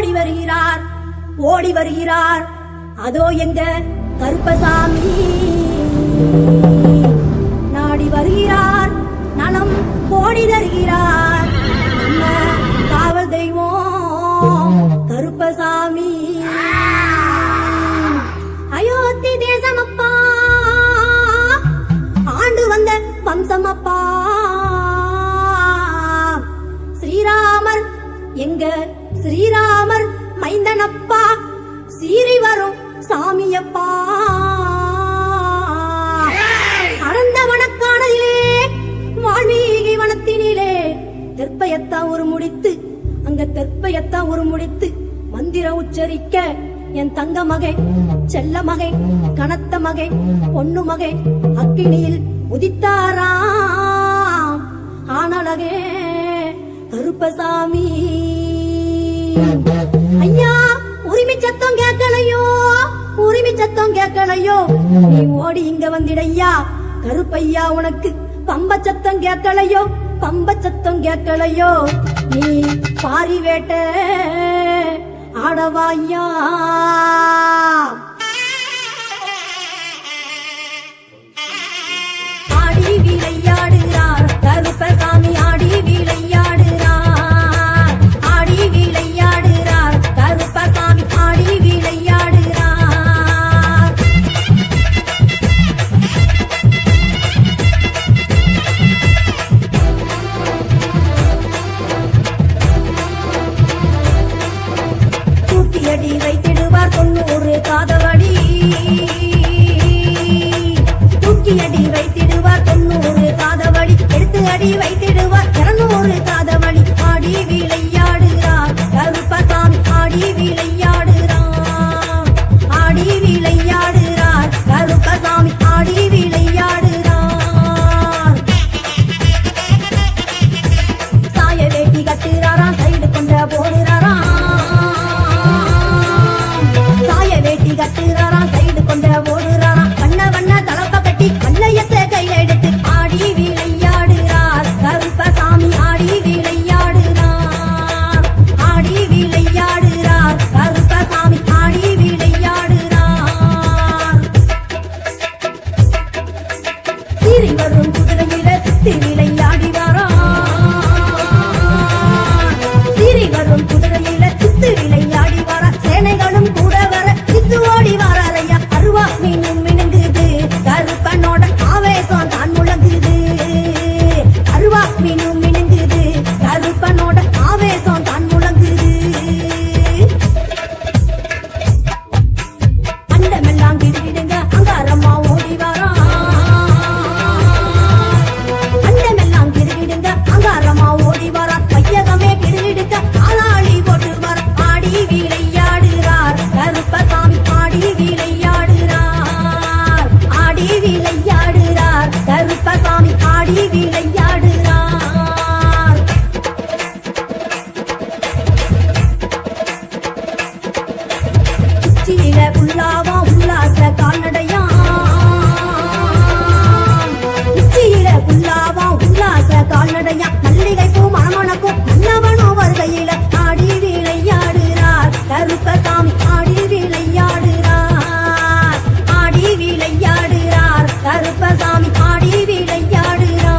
ஓடி வருகிறார் ஓடி வருகிறார் அதோ எங்க கருப்பசாமி நாடி வருகிறார் நலம் கோடி தருகிறார் நம்ம காவல் தெய்வம் கருப்பசாமி அயோத்தி தேசமப்பா ஆண்டு வந்த வம்சமப்பா ஸ்ரீராமர் எங்க ஸ்ரீராமர் மைந்தனப்பா சீறி வரும் சாமியப்பா அடர்ந்த வனக்கானதிலே வால்மீகி வனத்தினிலே தெற்பயத்தான் ஒரு முடித்து அங்க தெற்பயத்தான் ஒரு முடித்து மந்திரம் உச்சரிக்க என் தங்க மகை செல்ல மகை கனத்த மகை பொண்ணு மகை அக்கினியில் உதித்தாராம் ஆனழகே கருப்பசாமி ஐயா உரிமை சத்தம் கேட்கலையோ உரிமை சத்தம் கேட்கலையோ நீ ஓடி இங்க வந்திடையா கருப்பையா உனக்கு பம்ப சத்தம் கேட்கலையோ பம்ப சத்தம் கேட்கலையோ நீ பாரி வேட்ட ஆடவாயா ஆடி விளையாடுறார் கருப்பசாமி ஆடி விளையாடுறார் ஆடி விளையாடுறார் கருப்பசாமி ஆடி விளையாடுறார் தூக்கியடி வைத்திடுவார் 90 காதவடி தூக்கியடி வைத்திடுவார் 90 காதவடி எடுத்து அடி வைத்திடுவார் 200 காதவடி ஆடி விளையாடுறார் கருப்பசாமி ஆடி விளையாடுறார் ஆடி விளையாடுறார் கருப்பசாமி ஆடி விளையாடுறார் சாய வேட்டி கட்டுறாராம் சைடு கொண்ட போடுறாராம் சாய வேட்டி கட்டுறாராம் சைடு கொண்ட ஓடுறாராம் வண்ண வண்ண தலப்ப கட்டி வல்லையத்தை கையில எடுத்து ஆடி விளையாடுறார் கருப்பசாமி ஆடி விளையாடுறார் ஆடி விளையாடுறார் கருப்பசாமி ஆடி விளையாடுறார் சீறி வரும் குதிரையில சுத்தி விளையாடி சீறி வரும் குதிரையில சுத்து விளையாடி வர சேனைகளும் கூட வர சித்து ஓடி வரையா அருவா மீனும் மினுங்குது கருப்பனோட ஆவேசம் தான் முழங்குது அருவா மீனும் மினுங்குது கருப்பனோட ஆவேசம் தான் முழங்குது அண்டமெல்லாம் கிடுகிடுங்க அங்காரம்மா ஓடி வரா அண்டமெல்லாம் கிடுகிடுங்க அங்காரம்மா ஓடி வரா பையகமே கிடுகிடுங்க ஆளாளி போட்டு வர ஆடி விளையாடுறார் கருப்பசாமி ஆடி விளையாடுறார் ஆடி விளையாடுறார் கருப்பசாமி ஆடி விளையாடுறார் உச்சியில உள்ளாவா உல்லாச கால்நடையா உச்சியில உள்ளாவா உல்லாச கால்நடையா மல்லிகை பூ மணமணக்கும் மன்னவனோ வருகையில ஆடி விளையாடுறார் கருப்பசாமி ஆடி விளையாடுறார் ஆடி விளையாடுறார் கருப்பசாமி ஆடி விளையாடுறார்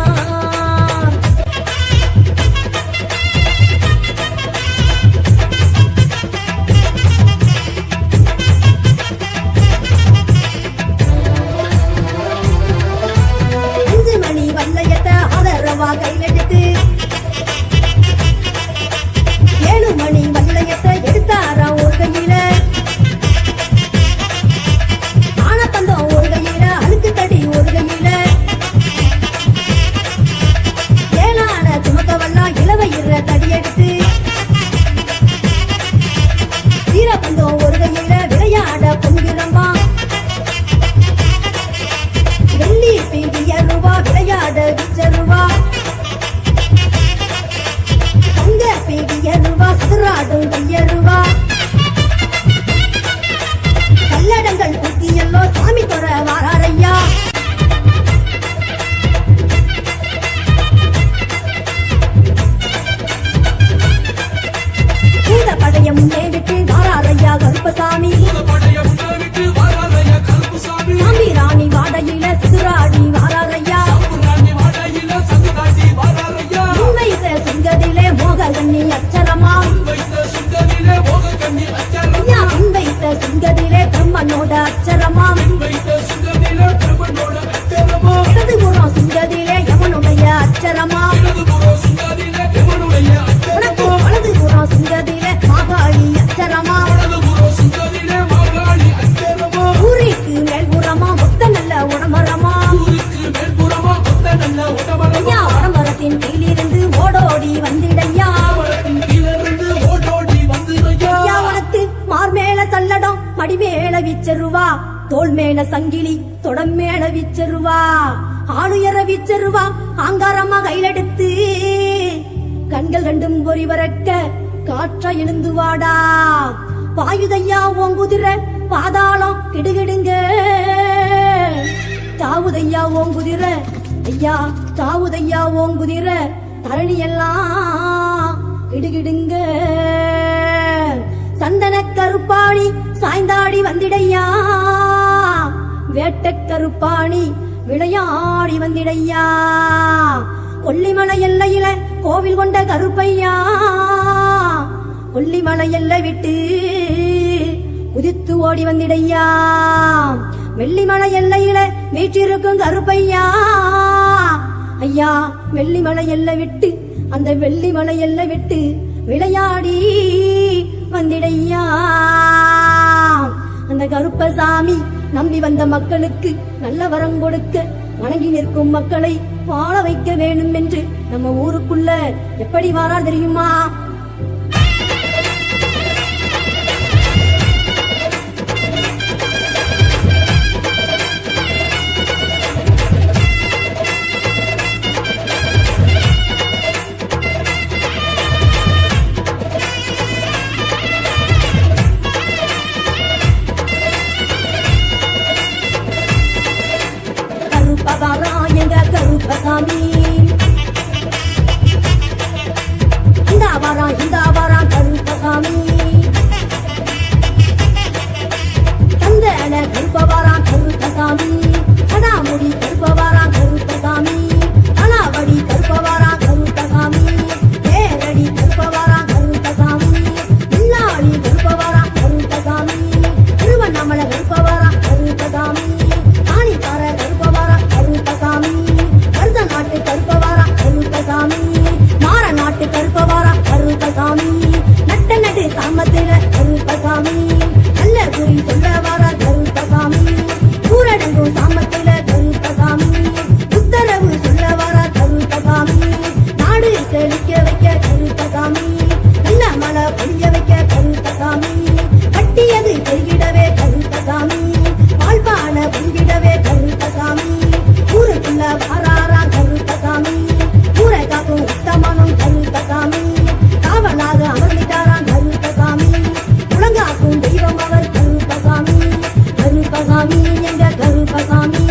அஞ்சு மணி வல்லையத்தை ஆதரவா கையிலெடுத்து 7 மணி வல்லையத்தை எடுத்தாரா ஒரு கையில ஆனப்பந்தம் ஒரு கையில அழுக்கு தடி ஒரு கையில ஏனான சுமக்கவெல்லாம் இளவயிற தடி எடுத்து வீரபந்தம் ஒரு கையில விளையாட பொங்கிரம்பா வெள்ளி பீடிய ரூபா விளையாட விச்சருவா தங்க பீடிய ரூபா சுதராடும் கையருவா கல்லடங்கள் குத்தியல்லோ சாமி தொற வாராரையா பூத படைய முன்னே வீச்சருவா தோல் மேல சங்கிலி தொடம் மேல வீச்சருவா ஆளுயர வீச்சருவா ஆங்காரமா கையிலெடுத்து கண்கள் ரெண்டும் பொறி வரக்க காற்ற எழுந்து வாடா பாயுதையா ஓங்குதிர பாதாளம் கிடுகிடுங்க தாவுதையா ஓங்குதிர ஐயா தாவுதையா ஓங்குதிர தரணி எல்லாம் கிடுகிடுங்க சந்தன கருப்பாணி சாய்ந்தாடி வந்திடையா வேட்ட கருப்பாணி விளையாடி வந்திடையா கொல்லிமலை எல்லையில கோவில் கொண்ட கருப்பையா கொல்லிமலை எல்லை விட்டு குதித்து ஓடி வந்திடையா வெள்ளிமலை எல்லையில வீற்றிருக்கும் கருப்பையா ஐயா வெள்ளிமலை எல்லை விட்டு அந்த வெள்ளிமலை எல்லை விட்டு விளையாடி வந்திடையா அந்த கருப்பசாமி நம்பி வந்த மக்களுக்கு நல்ல வரம் கொடுக்க வணங்கி நிற்கும் மக்களை வாழ வைக்க வேண்டும் என்று நம்ம ஊருக்குள்ள எப்படி வாரார் தெரியுமா? கருப்பசாமி இந்த வாரா கருப்பசாமி சந்தன கருப்பவாரா கருப்பசாமி சடாமுடி கருப்பவாரா கருப்பசாமி அலாவடி கருப்பவாரா கருப்பசாமி தேரடி கருப்பவாரா கருப்பசாமி இல்லாளி கருப்பவாரா கருப்பசாமி திருவண்ணாமலை கருப்பவாரா கருப்பசாமி காணிக்கார கருப்பவாரா கருப்பசாமி நாட்டு கருப்பவாரா கருப்பசாமி மாற நாட்டு கருப்பவாரா கருப்பசாமி நட்ட நடு சாமத்தில கருப்பசாமி நல்ல குறி சொல்லவாரா கருப்பசாமி ஊரடங்கும் சாமத்தில கருப்பசாமி உத்தரவு சொல்லவாரா கருப்பசாமி நாடு செழிக்க வைக்க கருப்பசாமி நல்ல மழை பொழிய வைக்க கருப்பசாமி கட்டியது பெருகிடவே கருப்பசாமி வாழ்வான பொங்கிடவே கருப்பசாமி ஊருக்குள்ள வாராரா கருப்பசாமி ஊரை காக்கும் உத்தமனும் கருப்பசாமி காவலாக அமர்ந்திட்டாராம் கருப்பசாமி உலகாக்கும் தெய்வம் அவர் கருப்பசாமி கருப்பசாமி எங்க கருப்பசாமி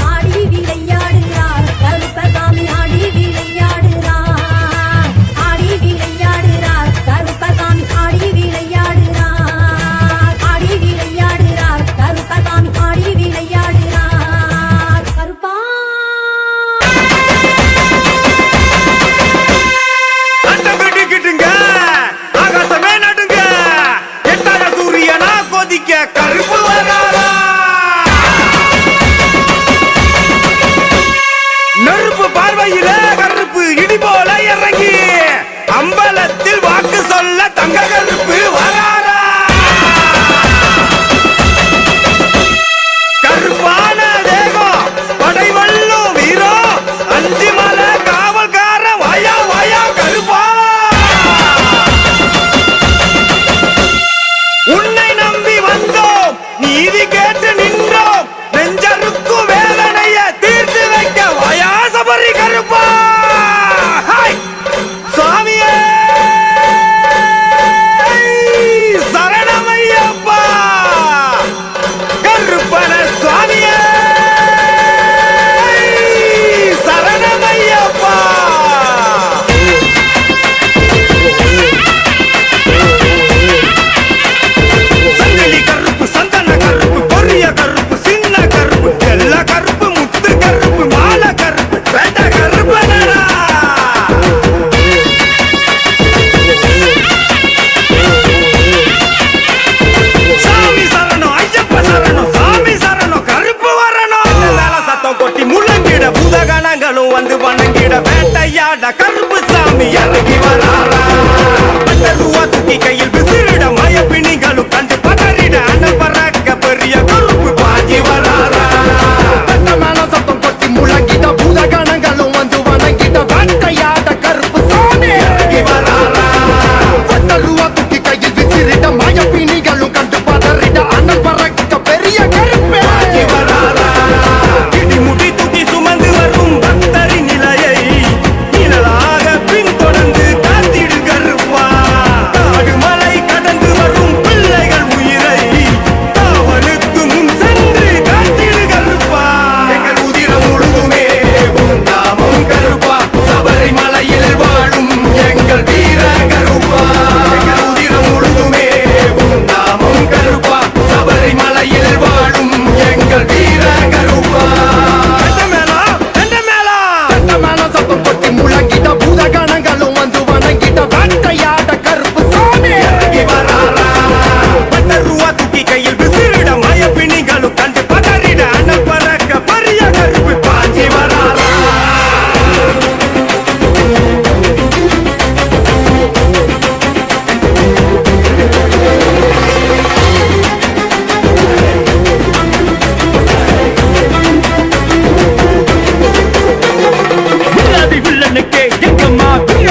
ஆடி விளையாடுகிறார் கருப்பசாமி ஆடி விளையாடுகிறார் ஆடி விளையாடுகிறார் கருப்பசாமி ஆடி விளையாடுகிறார் ஆடி விளையாடுகிறார் கருப்பசாமி ஆடி விளையாடுகிறார் கருப்பா கிட்டுங்க ஆகாசமே நடுங்க எட்டாத சூரியனா கொதிக்க கருப்பு வராரா நெருப்பு பார்வையில கருப்பு இடி போல இறங்கி அம்பலத்தில் வாக்கு சொல்ல தங்க கருப்பு வராரா கருப்பான தேகம் படைவல்லும் வீரம் அஞ்சு மலை காவல்கார வாயா வாயா கருப்பா உன்னை நம்பி வந்தோம் நீதி கேட்டு நின்றோம் நெஞ்சருக்கும் வேதனைய தீர்த்து வைக்க வாயா சபரி கருப்பா ஹாய்! சுவாமியே சரணமையப்பா கருப்பன சுவாமியே சரணமையப்பா சங்கிலி கருப்பு சந்தன கருப்பு பொரிய கருப்பு சின்ன கருப்பு எல்லா கருப்பு முத்து கருப்பு மாலை கருப்பு வேட்ட கருப்பு சாமி சரணம் ஐயப்ப சரணம் சாமி சரணம் கருப்பு வரணும் மேல சத்தம் கொட்டி முழங்கிட புதகணங்களும் வந்து வணங்கிட வேட்டையாட கருப்பு சாமி இறங்கி வராரா பட்டருவா தூக்கி கையில் விசிறிட மயப்பிணிகளும் கண்டு பதறிட அனல் பறக்க பெரிய கருப்பு பாஞ்சி வராரா மேல சத்தம் கொட்டி முழங்கிட்ட பூதகணங்களும் வந்து வணங்கிட்ட வேட்டையாட கருப்பு சாமி இறங்கி வராரா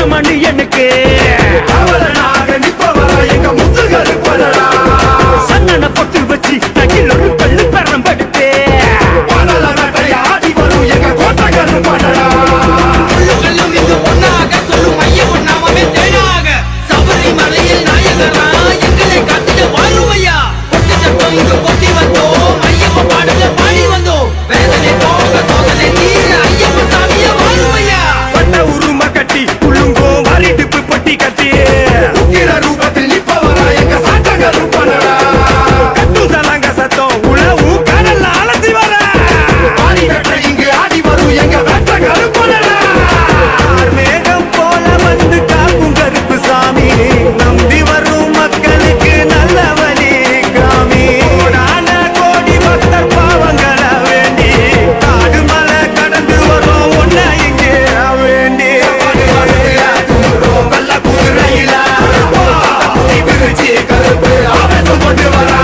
சுப்பிரமணியனுக்கு அவலனாக நிப்பவரா எங்க முத்துகரு பலரா சன்னன பொட்டு வச்சு தகில் ஒரு பள்ளு பெறம்படுத்து பலல நட்டை ஆடி வரும் எங்க கோட்டகரு பலரா ஒன்னாக சொல்லும் ஐயன் நாமமே தேனாக சபரிமலையில் நாயகரா எங்களை காத்திட வாழுமையா கொட்டி சட்டம் இங்கு கொட்டி வந்தோம் ஐயப்ப பாடல பாடி வந்தோம் வேதனை போக சோதனை தீர ஐயப்ப சாமிய வாழுமையா பட்ட உரும கட்டி குழுங்கோ வாரிடுப்பு பொட்டி கட்டி உக்கிர ரூபத்தில் நிப்பவரா எங்க சாட்டகரு பலரா கட்டும் சலங்க சத்தம் உழவு கடல்ல அலசி வர ஆடி நட்டை இங்கு ஆடி வரும் எங்க வேட்டகரு பலரா மேகம் போல வந்து காக்கும் கருப்பு சாமி நம்பி வரும் மக்களுக்கு நல்ல வழி காமி கோடான கோடி பக்தர் பாவங்களை வேண்டி காடு மலை கடந்து வரும் ஒன்ன இங்கே வேண்டி வெள்ள குதிரையில குத்தி விரிச்சு கருப்பு ஆவேசம் கொண்டு வரா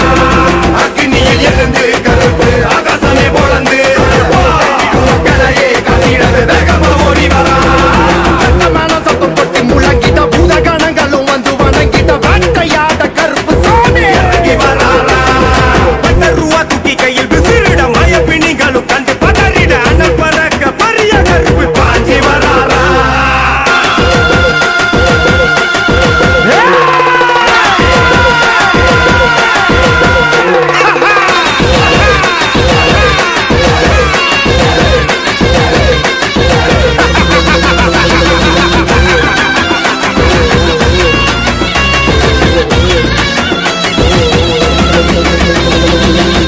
அக்னியில் எழுந்து கருப்பு ஆகாசமே பொழந்து மக்களையே கட்டிடது வேகமா ஓடி வரா மேல சத்தம் கொட்டி முழங்கிட்ட பூதகணங்களும் வந்து வணங்கிட்ட வேட்டையாட கருப்பு சாமி இறங்கி வராரா பட்ட ரூபா தூக்கி கையில் விசிறிட மயப்பிணிகளும் கண்டு பதறிட அனல் பறக்க பரிய கருப்பு பாஞ்சி வராரா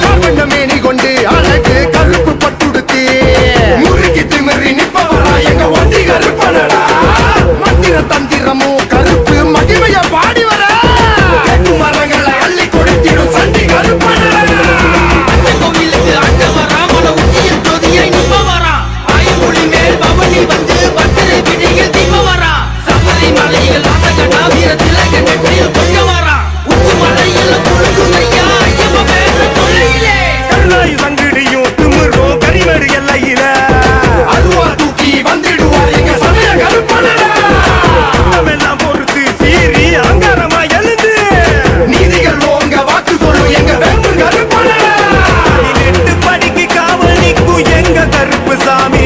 காப்பண்ட மேனி கொண்டு அழகு கருப்பு பட்டுடுத்தி முறுக்கி திமிரி நிப்பவரா எங்க ஒண்டி கருப்பனடா மந்திர தந்திரமும் கருப்பு மகிமைய பாடி வர எட்டு மரங்களை அள்ளி கொடுத்திடும் சண்டி கருப்பனடா கோவிலுக்கு ஆண்டவரா மல உச்சியில் ஜோதியாய் நிற்பவரா ஆயமொழி மேல் பவனி வந்து பத்திரை பிடியில் தீபவரா சபரிமலையில் ஆசகடா வீர திலக நெற்றியில் கொண்டவரா உச்சி மலையில் குழுகுதையா ஐயப்ப பேர தொல்லையிலே கருணாய் சங்கிடியும் திமிரும் கரிமடு எல்லையில அருவா தூக்கி வந்திடுவார் எங்க சமய கருப்பனடா எல்லாம் பொறுத்து சீறி அங்காரமா எழுந்து நீதிகள் ஓங்க வாக்கு சொல்லும் எங்க வேம்பு கருப்பனடா 8 படிக்கு காவல் நிற்கும் எங்க கருப்பு சாமி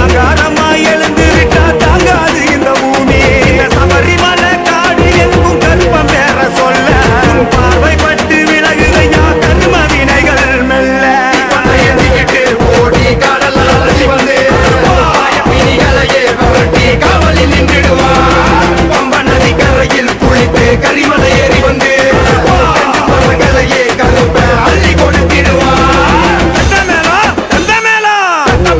அங்காரமா எழுந்து விட்டா தாங்காது இந்த பூமி சபரிமலை காடு எங்கும் கருப்பம் பேர சொல்ல உன் பார்வைப்பட்டு விலகுதையா கரும வினைகள் மெல்ல ஏந்திக்கிட்டு ஓடி கடல் அலசி வந்து பிணிகளையே விரட்டி காவலில் நின்றுடுவார் பம்ப நதி கரையில் குளித்து கரிமலை ஏறி வந்து மரங்களையே கருப்ப அள்ளி கொடுத்திடுவார் எந்த மேளம்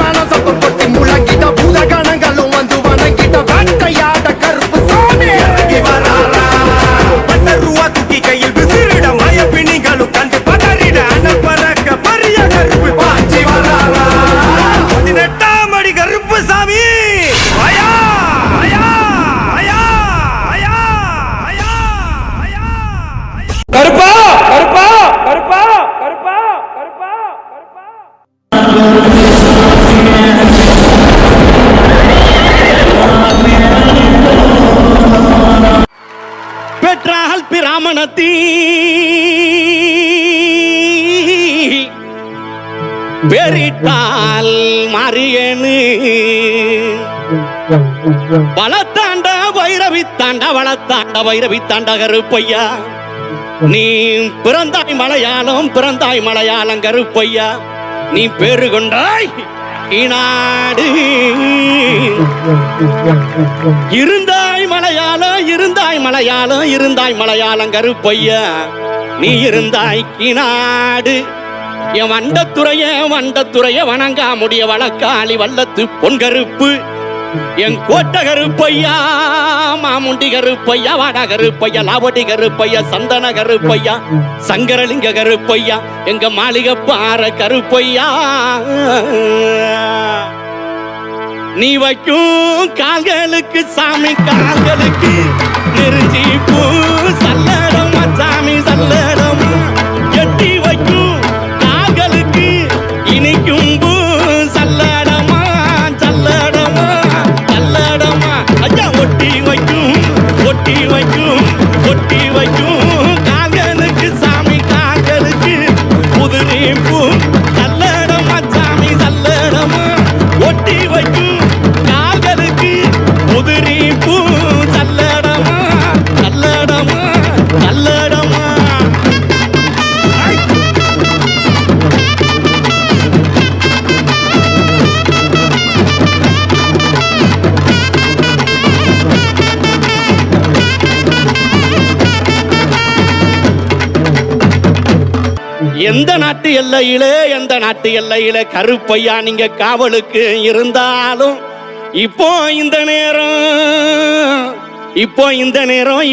மேல சத்தம் கொட்டி முழங்கிட்ட பூதகணங்களும் வந்து வணங்கிட்ட வேட்டையாட கருப்பு சாமி இறங்கி வராரா பட்ட ரூபா தூக்கி கையில் விசிறிட மயப்பிணிகளும் கண்டு பதறிட அனல் பறக்க பரிய கருப்பு பாஞ்சி வராரா 18ஆம் அடி கருப்பு சாமி ஐயா ஐயா ஐயா ஐயா ஐயா ஐயா கருப்பா கருப்பா கருப்பா கருப்பா கருப்பா கருப்பா பெற்றால் பிராமணத்தீ பெரிட்டால் மாரியனு வளத்தாண்ட வைரவி தாண்ட வளத்தாண்ட வைரவி தாண்ட கருப்பையா நீ பிறந்தாய் மலையாளம் கருப்பையா நீ பேரு கொண்டாய் இநாடு இருந்தாய் மலையாளம் கருப்பையா நீ இருந்தாய் கிநாடு என் வண்டத்துறைய வணங்கா முடிய வழக்காளி வல்லத்து பொன் கருப்பு என் கோட்ட கருப்பையா மாமுண்டி கருப்பையா வாடா கருப்பையா லாவடி கருப்பையா சந்தன கருப்பையா சங்கரலிங்க கருப்பையா எங்க மாளிகை பாற கருப்பையா நீ வைக்கும் கால்களுக்கு சாமி கால்களுக்கு நெருஞ்சி பூ சல்லடமா சாமி சல்லடமா எட்டி வைக்கும் கால்களுக்கு இனிக்கும் பூ சல்லடமா சல்லடமா சல்லடமா ஐயா ஒட்டி ஒட்டி வைக்கும் காங்கனுக்கு சாமி காங்கனுக்கு புதுநீப்பு நல்லடமா சாமி நல்லடமா ஒட்டி வைக்கும் காங்கனுக்கு புதுநீப்பு நல்லடமா நல்லடமா நல்லடமா. எந்த நாட்டு எல்லையிலே கருப்பையா நீங்க காவலுக்கு இருந்தாலும் இப்போ இந்த நேரம்